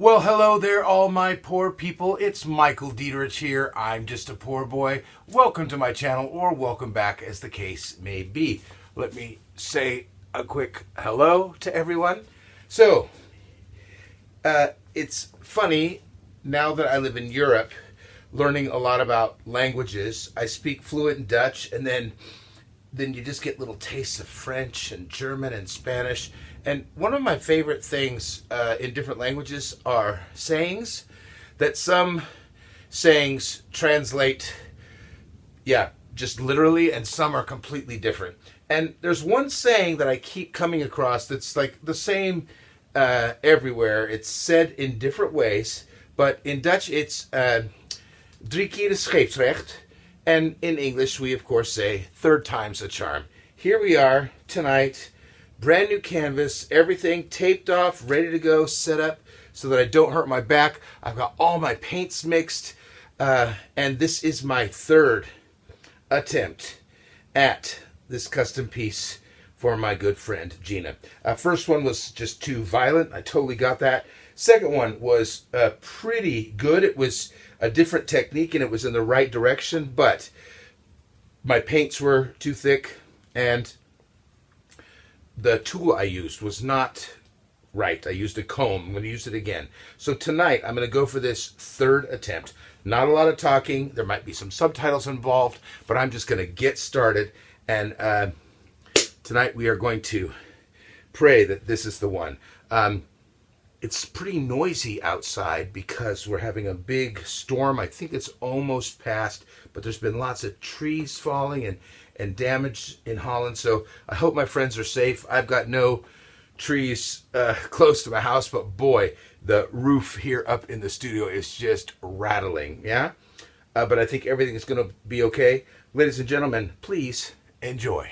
Well, hello there, all my poor people. It's Michael Dieterich here. I'm just a poor boy. Welcome to my channel, or welcome back, as the case may be. Let me say a quick hello to everyone. So, it's funny, now that I live in Europe, learning a lot about languages. I speak fluent Dutch, and then you just get little tastes of French and German and Spanish. And one of my favorite things in different languages are sayings, that some sayings translate, just literally, and some are completely different. And there's one saying that I keep coming across that's like the same everywhere. It's said in different ways, but in Dutch it's drie keer scheepsrecht. And in English we of course say third time's a charm. Here we are tonight. Brand new canvas, everything taped off, ready to go, set up so that I don't hurt my back. I've got all my paints mixed, and this is my third attempt at this custom piece for my good friend Gina. First one was just too violent. I totally got that. Second one was pretty good. It was a different technique and it was in the right direction, but my paints were too thick and the tool I used was not right. I used a comb. I'm going to use it again. So tonight I'm going to go for this third attempt. Not a lot of talking. There might be some subtitles involved, but I'm just going to get started. And tonight we are going to pray that this is the one. It's pretty noisy outside because we're having a big storm. I think it's almost passed, but there's been lots of trees falling and damage in Holland. So I hope my friends are safe. I've got no trees close to my house, but boy, the roof here up in the studio is just rattling. Yeah? But I think everything is going to be okay. Ladies and gentlemen, please enjoy.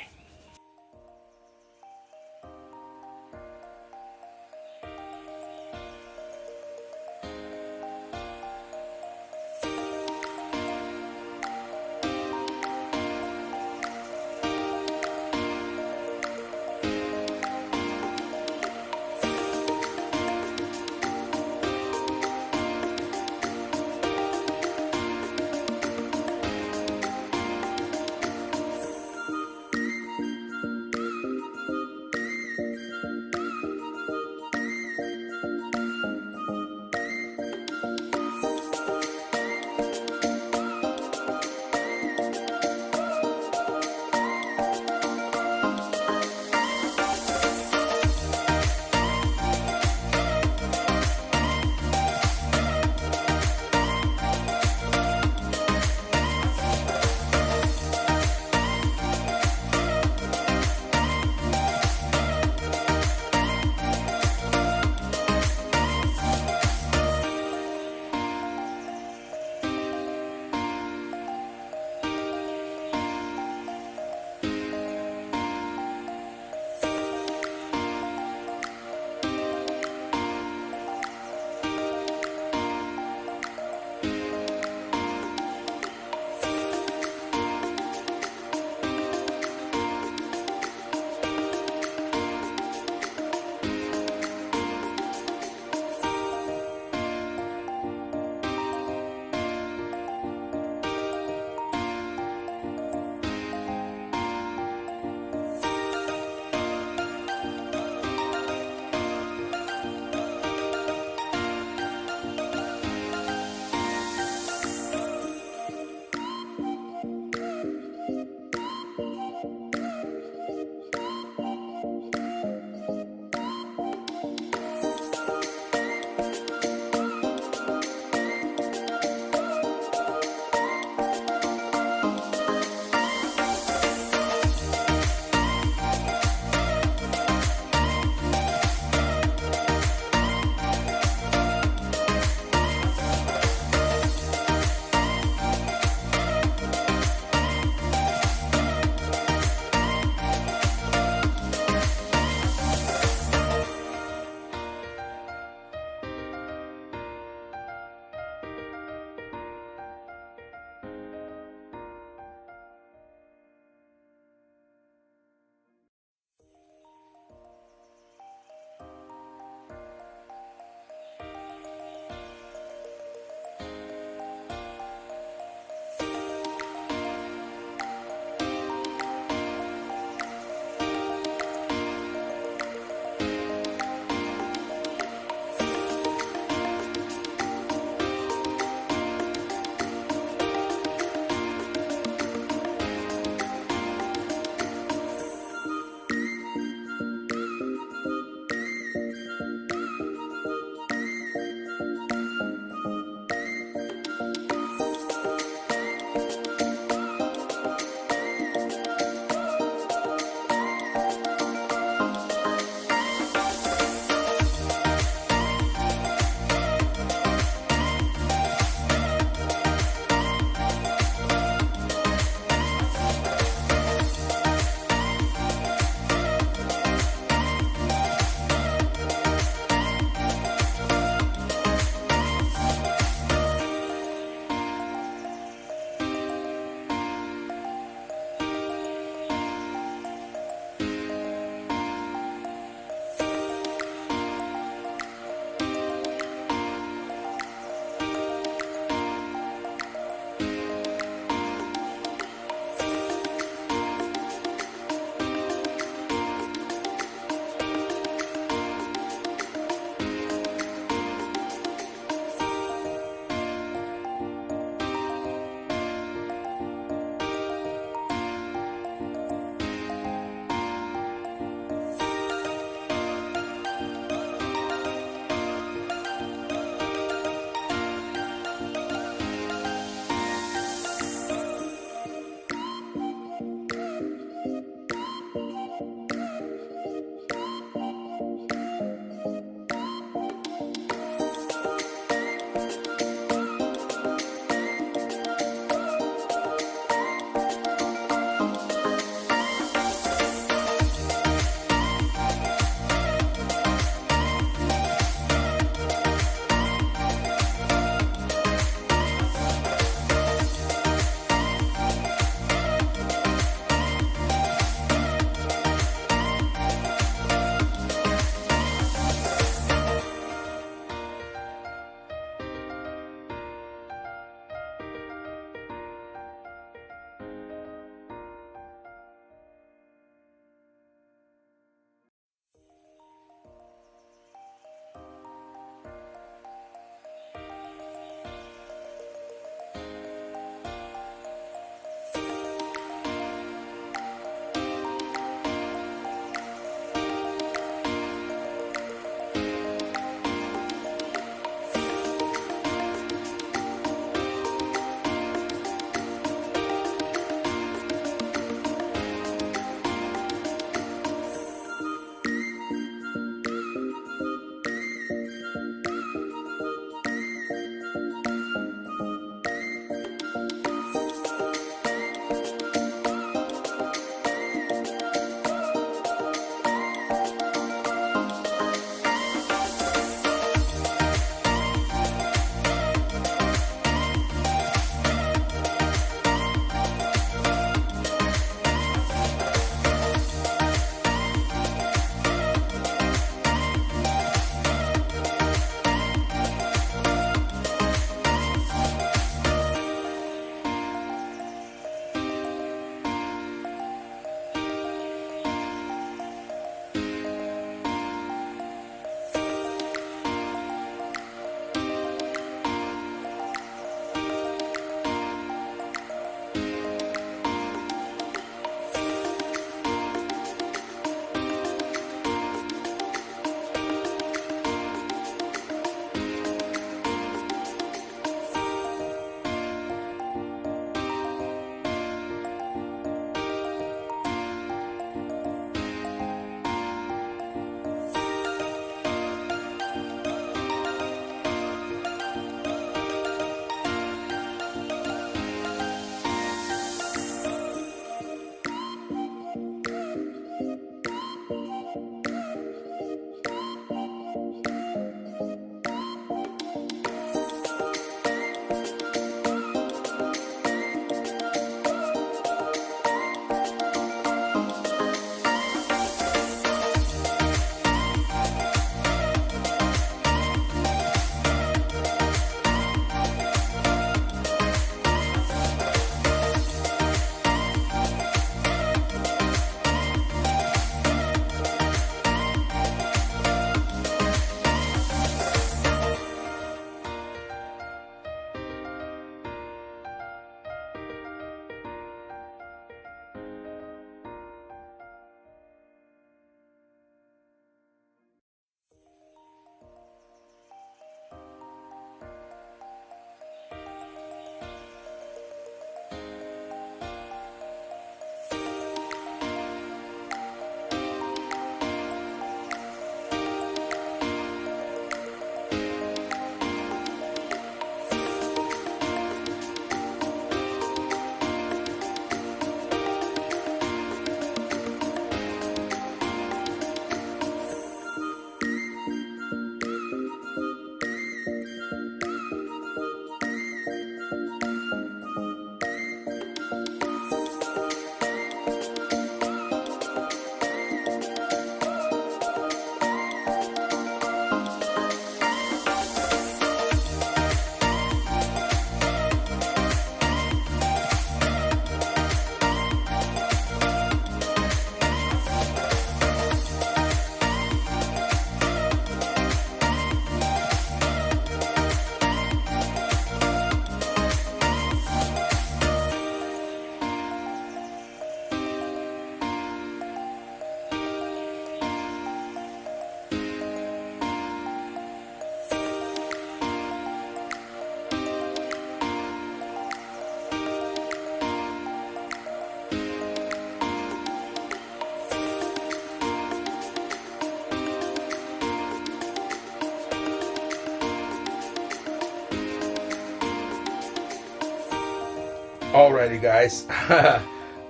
Alrighty, guys.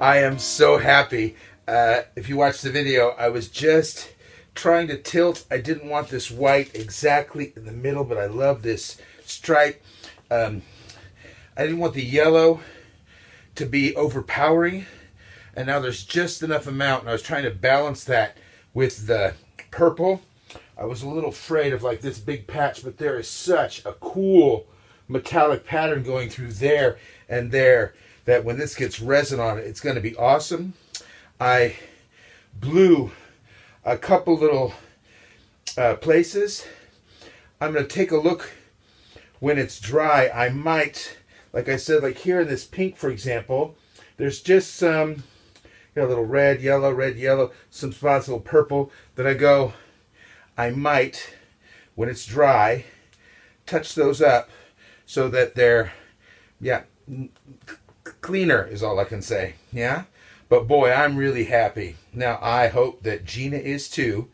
I am so happy. If you watched the video, I was just trying to tilt. I didn't want this white exactly in the middle, but I love this stripe. I didn't want the yellow to be overpowering, and now there's just enough amount, and I was trying to balance that with the purple. I was a little afraid of like this big patch, but there is such a cool metallic pattern going through there and there that when this gets resin on it, it's going to be awesome. I blew a couple little places. I'm going to take a look when it's dry. I might, like I said, like here in this pink, for example, there's just some, a little red, yellow, some spots, a little purple that I might, when it's dry, touch those up so that they're, cleaner is all I can say, yeah? But boy, I'm really happy. Now, I hope that Gina is too,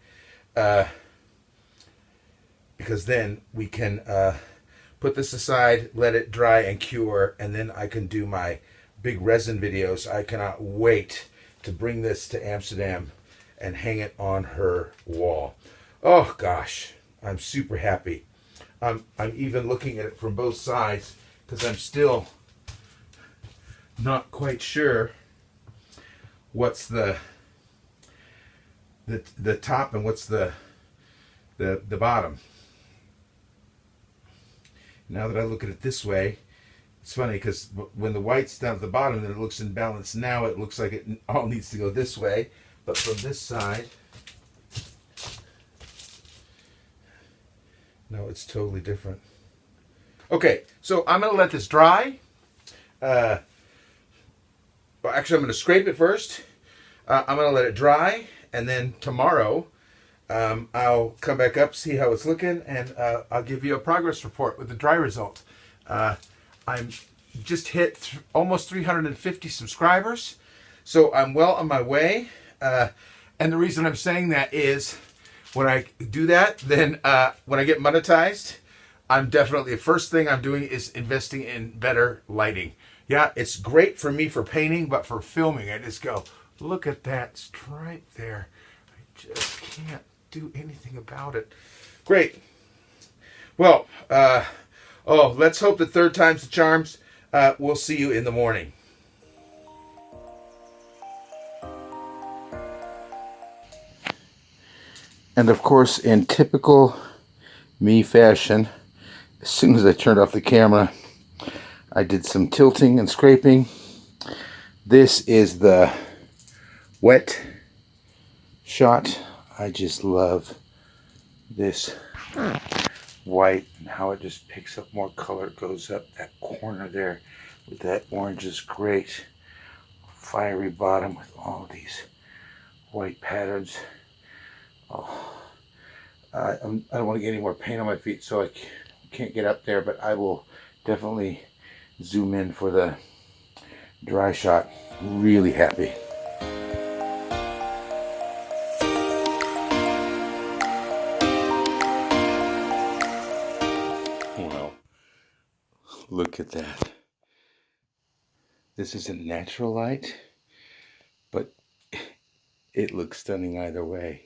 because then we can put this aside, let it dry and cure, and then I can do my big resin videos. I cannot wait to bring this to Amsterdam and hang it on her wall. Oh gosh, I'm super happy. I'm even looking at it from both sides because I'm still not quite sure what's the top and what's the bottom. Now that I look at it this way, it's funny because when the white's down at the bottom, then it looks imbalanced. Now it looks like it all needs to go this way, but from this side, no, it's totally different. Okay, so I'm going to let this dry. Well, actually, I'm going to scrape it first. I'm going to let it dry, and then tomorrow I'll come back up, see how it's looking, and I'll give you a progress report with the dry result. I'm just hit almost 350 subscribers, so I'm well on my way. And the reason I'm saying that is when I do that, then when I get monetized, I'm definitely, the first thing I'm doing is investing in better lighting. Yeah, it's great for me for painting, but for filming, I just go, look at that stripe there. I just can't do anything about it. Great. Well, let's hope that third time's the charms. We'll see you in the morning. And of course, in typical me fashion, as soon as I turned off the camera, I did some tilting and scraping. This is the wet shot. I just love this white and how it just picks up more color. It goes up that corner there with that orange is great. Fiery bottom with all these white patterns. Oh, I don't want to get any more paint on my feet, so I can't get up there, but I will definitely zoom in for the dry shot. Really happy. Well, look at that. This isn't natural light, but it looks stunning either way.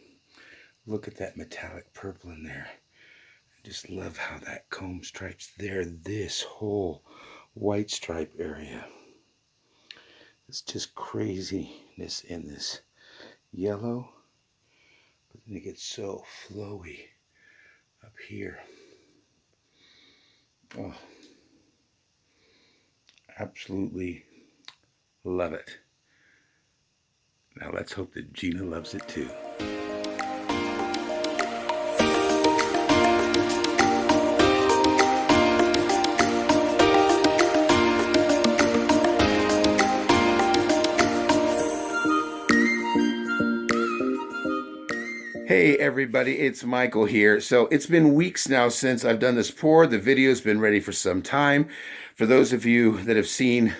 Look at that metallic purple in there. I just love how that comb stripes there. This whole white stripe area. It's just craziness in this yellow. But then it gets so flowy up here. Oh, absolutely love it. Now let's hope that Gina loves it too. Hey everybody, it's Michael here. So it's been weeks now since I've done this pour. The video's been ready for some time. For those of you that have seen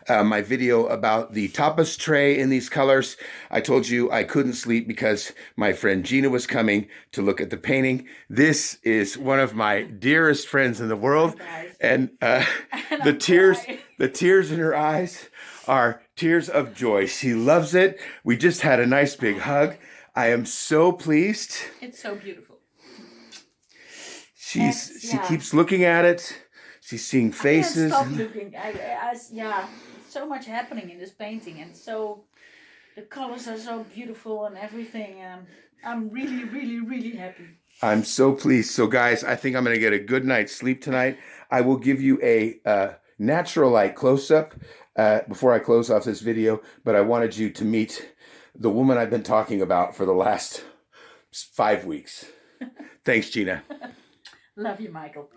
my video about the tapas tray in these colors, I told you I couldn't sleep because my friend Gina was coming to look at the painting. This is one of my dearest friends in the world, and the tears in her eyes are tears of joy. She loves it. We just had a nice big hug. I am so pleased. It's so beautiful. She keeps looking at it. She's seeing faces. I can't stop looking. Yeah, so much happening in this painting, and so the colors are so beautiful and everything. I'm really, really, really happy. I'm so pleased. So guys, I think I'm going to get a good night's sleep tonight. I will give you a natural light close-up before I close off this video, but I wanted you to meet the woman I've been talking about for the last 5 weeks. Thanks, Gina. Love you, Michael.